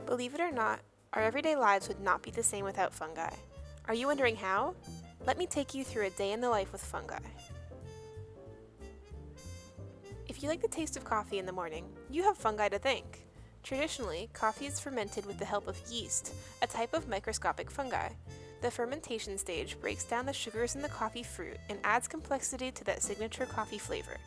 Believe it or not, our everyday lives would not be the same without fungi. Are you wondering how? Let me take you through a day in the life with fungi. If you like the taste of coffee in the morning, you have fungi to thank. Traditionally, coffee is fermented with the help of yeast, a type of microscopic fungi. The fermentation stage breaks down the sugars in the coffee fruit and adds complexity to that signature coffee flavor.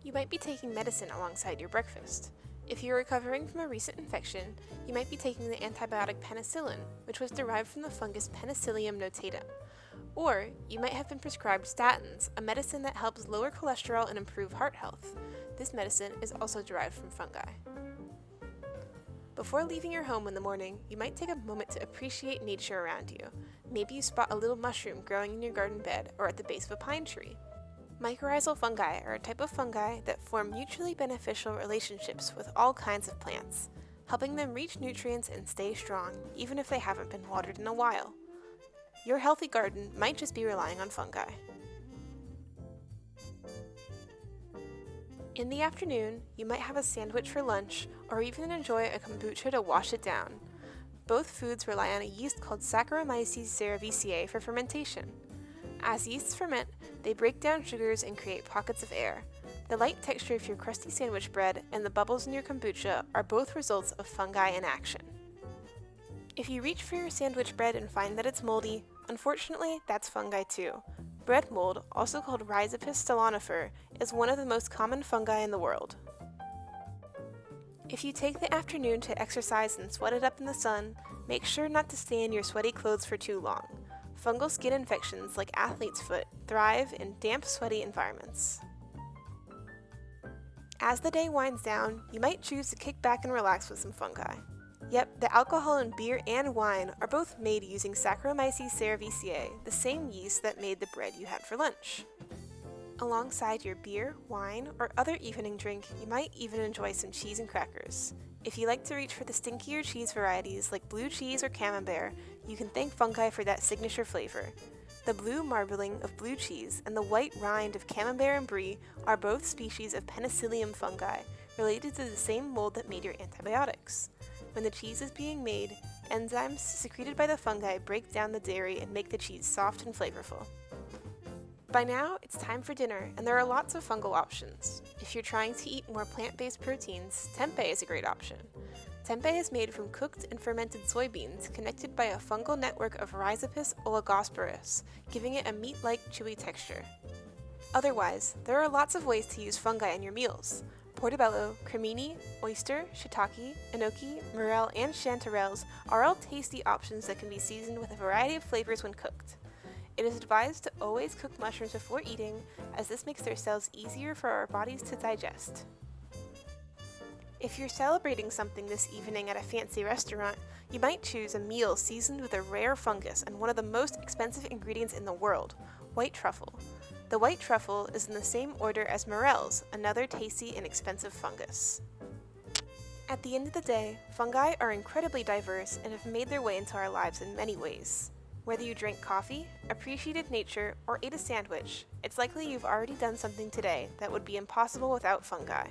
You might be taking medicine alongside your breakfast. If you're recovering from a recent infection, you might be taking the antibiotic penicillin, which was derived from the fungus Penicillium notatum. Or you might have been prescribed statins, a medicine that helps lower cholesterol and improve heart health. This medicine is also derived from fungi. Before leaving your home in the morning, you might take a moment to appreciate nature around you. Maybe you spot a little mushroom growing in your garden bed or at the base of a pine tree. Mycorrhizal fungi are a type of fungi that form mutually beneficial relationships with all kinds of plants, helping them reach nutrients and stay strong even if they haven't been watered in a while. Your healthy garden might just be relying on fungi. In the afternoon, you might have a sandwich for lunch or even enjoy a kombucha to wash it down. Both foods rely on a yeast called Saccharomyces cerevisiae for fermentation. As yeasts ferment, they break down sugars and create pockets of air. The light texture of your crusty sandwich bread and the bubbles in your kombucha are both results of fungi in action. If you reach for your sandwich bread and find that it's moldy, unfortunately, that's fungi too. Bread mold, also called Rhizopus stolonifer, is one of the most common fungi in the world. If you take the afternoon to exercise and sweat it up in the sun, make sure not to stay in your sweaty clothes for too long. Fungal skin infections like athlete's foot thrive in damp, sweaty environments. As the day winds down, you might choose to kick back and relax with some fungi. Yep, the alcohol in beer and wine are both made using Saccharomyces cerevisiae, the same yeast that made the bread you had for lunch. Alongside your beer, wine, or other evening drink, you might even enjoy some cheese and crackers. If you like to reach for the stinkier cheese varieties like blue cheese or camembert, you can thank fungi for that signature flavor. The blue marbling of blue cheese and the white rind of camembert and brie are both species of Penicillium fungi, related to the same mold that made your antibiotics. When the cheese is being made, enzymes secreted by the fungi break down the dairy and make the cheese soft and flavorful. By now, it's time for dinner, and there are lots of fungal options. If you're trying to eat more plant-based proteins, tempeh is a great option. Tempeh is made from cooked and fermented soybeans connected by a fungal network of Rhizopus oligosporus, giving it a meat-like chewy texture. Otherwise, there are lots of ways to use fungi in your meals. Portobello, cremini, oyster, shiitake, enoki, morel, and chanterelles are all tasty options that can be seasoned with a variety of flavors when cooked. It is advised to always cook mushrooms before eating, as this makes their cells easier for our bodies to digest. If you're celebrating something this evening at a fancy restaurant, you might choose a meal seasoned with a rare fungus and one of the most expensive ingredients in the world, white truffle. The white truffle is in the same order as morels, another tasty and expensive fungus. At the end of the day, fungi are incredibly diverse and have made their way into our lives in many ways. Whether you drank coffee, appreciated nature, or ate a sandwich, it's likely you've already done something today that would be impossible without fungi.